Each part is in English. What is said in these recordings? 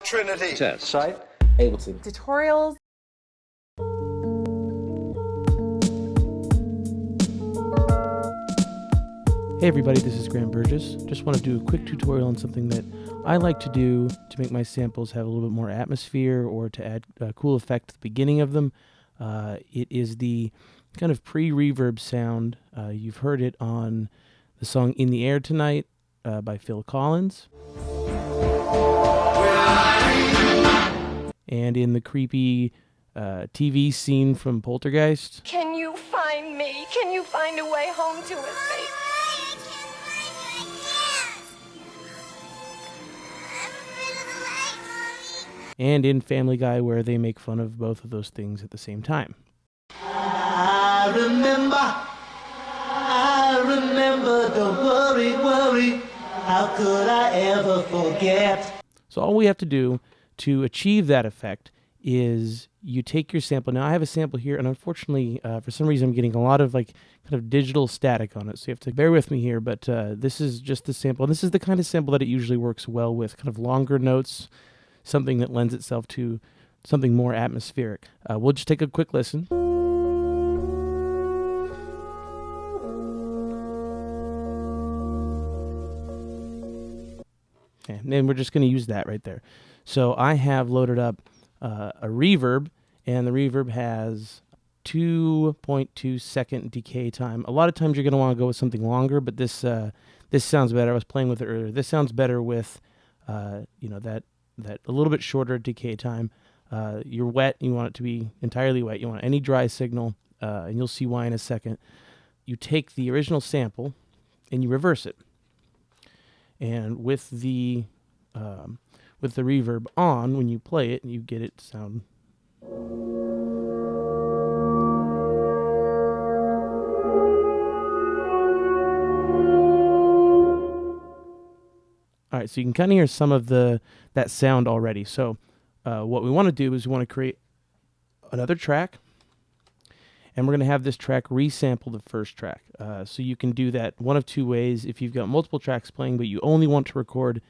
Trinity. Test. Site. Ableton. Tutorials. Hey everybody, this is Graham Burgess. Just want to do a quick tutorial on something that I like to do to make my samples have a little bit more atmosphere or to add a cool effect at the beginning of them. It is the kind of pre-reverb sound. You've heard it on the song In the Air Tonight by Phil Collins. And in the creepy TV scene from Poltergeist. Can you find me? Can you find a way home to us, baby? And in Family Guy, where they make fun of both of those things at the same time. I remember, don't worry, how could I ever forget? So all we have to do to achieve that effect is you take your sample. Now I have a sample here, and unfortunately, for some reason, I'm getting a lot of kind of digital static on it, so you have to bear with me here, but this is just the sample. And this is the kind of sample that it usually works well with, kind of longer notes, something that lends itself to something more atmospheric. We'll just take a quick listen. Okay, and then we're just going to use that right there. So I have loaded up a reverb, and the reverb has 2.2 second decay time. A lot of times you're going to want to go with something longer, but this sounds better. I was playing with it earlier. This sounds better with that a little bit shorter decay time. You're wet, you want it to be entirely wet. You want any dry signal, and you'll see why in a second. You take the original sample and you reverse it. And with the reverb on, when you play it, you get it to sound. All right, so you can kind of hear some of that sound already. So what we want to do is we want to create another track, and we're going to have this track resample the first track. So you can do that one of two ways. If you've got multiple tracks playing, but you only want to record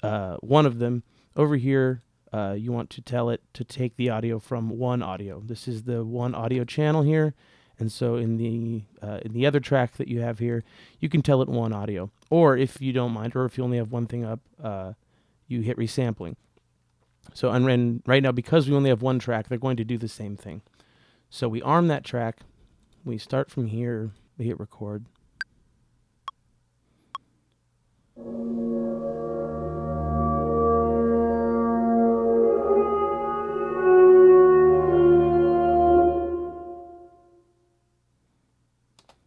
one of them, over here you want to tell it to take the audio from one audio. This is the one audio channel here. And so in the other track that you have here, you can tell it one audio. Or if you don't mind, or if you only have one thing up, you hit resampling. So and right now, because we only have one track, they're going to do the same thing. So we arm that track. We start from here. We hit record.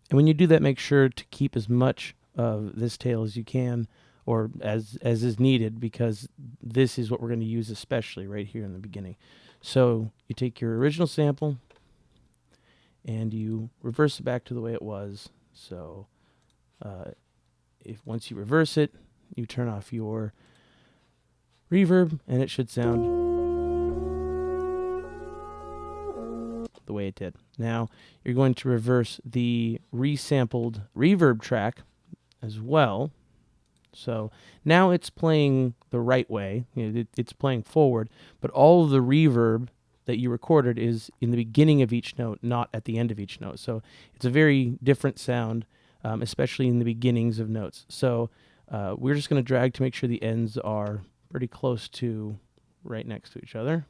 And when you do that, make sure to keep as much of this tail as you can, or as is needed, because this is what we're going to use especially right here in the beginning. So you take your original sample and you reverse it back to the way it was. So once you reverse it, you turn off your reverb, and it should sound the way it did. Now you're going to reverse the resampled reverb track as well. So now it's playing the right way. It's playing forward, but all of the reverb that you recorded is in the beginning of each note, not at the end of each note. So it's a very different sound, especially in the beginnings of notes. So we're just going to drag to make sure the ends are pretty close to right next to each other,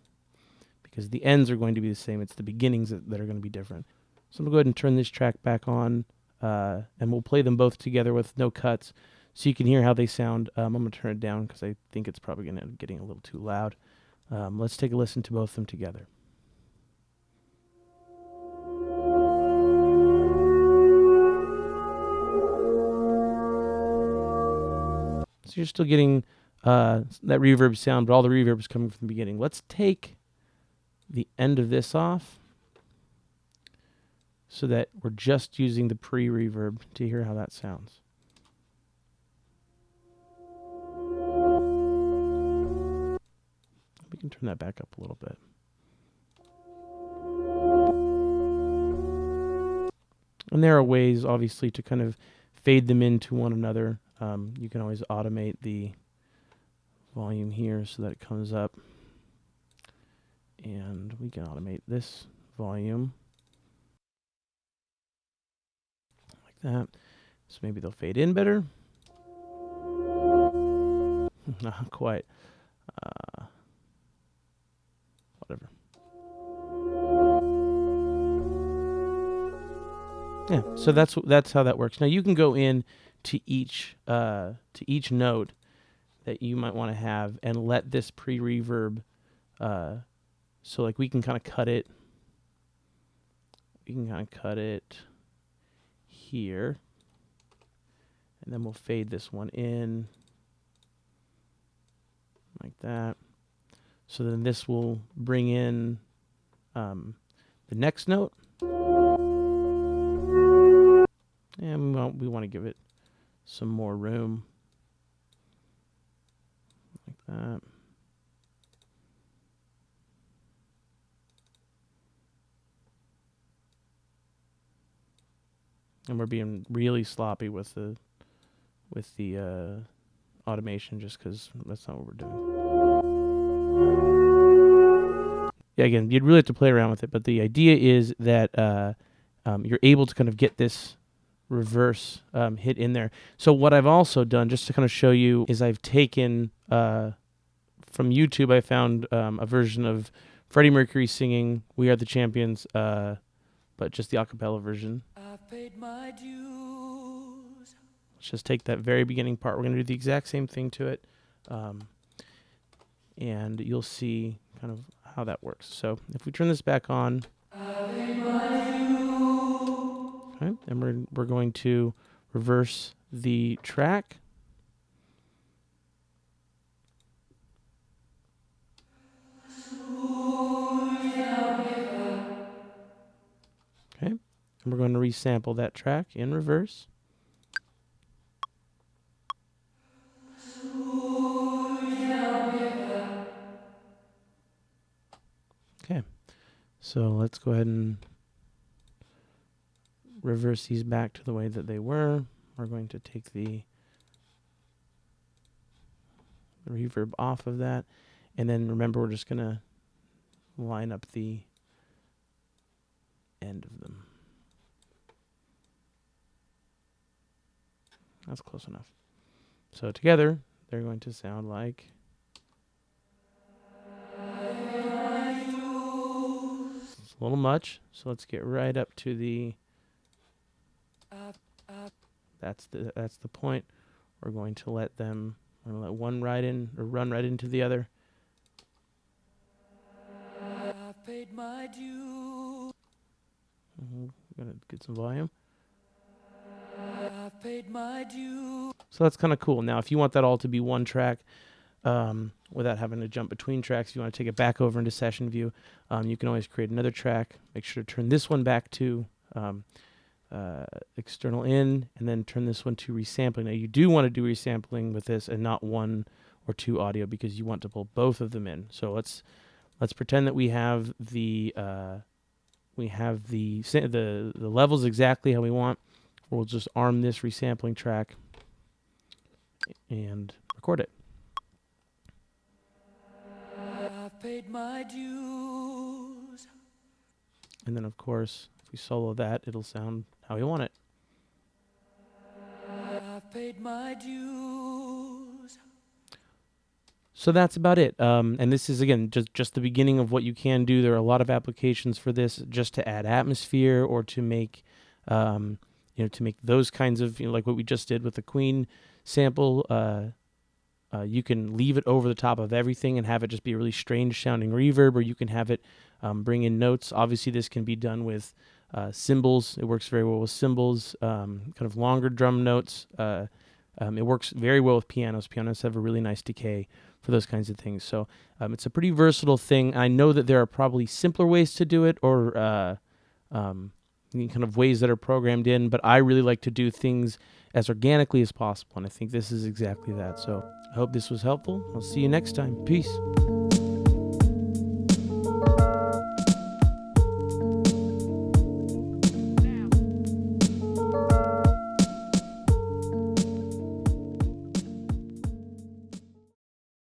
because the ends are going to be the same. It's the beginnings that are going to be different. So I'm going to go ahead and turn this track back on, and we'll play them both together with no cuts, so you can hear how they sound. I'm going to turn it down because I think it's probably going to end up getting a little too loud. Let's take a listen to both of them together. So you're still getting that reverb sound, but all the reverb is coming from the beginning. Let's take the end of this off so that we're just using the pre-reverb to hear how that sounds. We can turn that back up a little bit. And there are ways, obviously, to kind of fade them into one another. You can always automate the volume here so that it comes up. And we can automate this volume like that. So maybe they'll fade in better. Not quite. Whatever. Yeah, so that's how that works. Now you can go in to each note that you might want to have and let this pre-reverb. So like we can kind of cut it. We can kind of cut it here, and then we'll fade this one in like that. So then this will bring in the next note. And we want to give it some more room. Like that. And we're being really sloppy with the automation just because that's not what we're doing. Yeah, again, you'd really have to play around with it, but the idea is that you're able to kind of get this reverse hit in there. So what I've also done, just to kind of show you, is I've taken from YouTube, I found a version of Freddie Mercury singing "We Are the Champions," but just the a cappella version. I've paid my dues. Let's just take that very beginning part. We're going to do the exact same thing to it, and you'll see kind of how that works. So if we turn this back on, okay, and we're going to reverse the track. Okay, and we're going to resample that track in reverse. Okay, so let's go ahead and reverse these back to the way that they were. We're going to take the reverb off of that, and then remember we're just going to line up the end of them. That's close enough. So together, they're going to sound like... It's a little much, so let's get right up to the... That's the point. We're going to let them... We're going to let one ride in, or run right into the other. I've paid my dues. We're going to get some volume. I've paid my dues. So that's kind of cool. Now, if you want that all to be one track, without having to jump between tracks, if you want to take it back over into session view, you can always create another track. Make sure to turn this one back to external in, and then turn this one to resampling. Now, you do want to do resampling with this and not one or two audio because you want to pull both of them in. So let's pretend that we have the levels exactly how we want. We'll just arm this resampling track and record it. I've paid my dues. And then, of course, if we solo that, it'll sound how we want it. I've paid my dues. So that's about it. And this is, again, just the beginning of what you can do. There are a lot of applications for this just to add atmosphere or to make... to make those kinds of, like what we just did with the Queen sample, you can leave it over the top of everything and have it just be a really strange sounding reverb, or you can have it bring in notes. Obviously, this can be done with cymbals. It works very well with cymbals, kind of longer drum notes. It works very well with pianos. Pianos have a really nice decay for those kinds of things. So it's a pretty versatile thing. I know that there are probably simpler ways to do it, or kind of ways that are programmed in, but I really like to do things as organically as possible, and I think this is exactly that. So I hope this was helpful. I'll see you next time. Peace.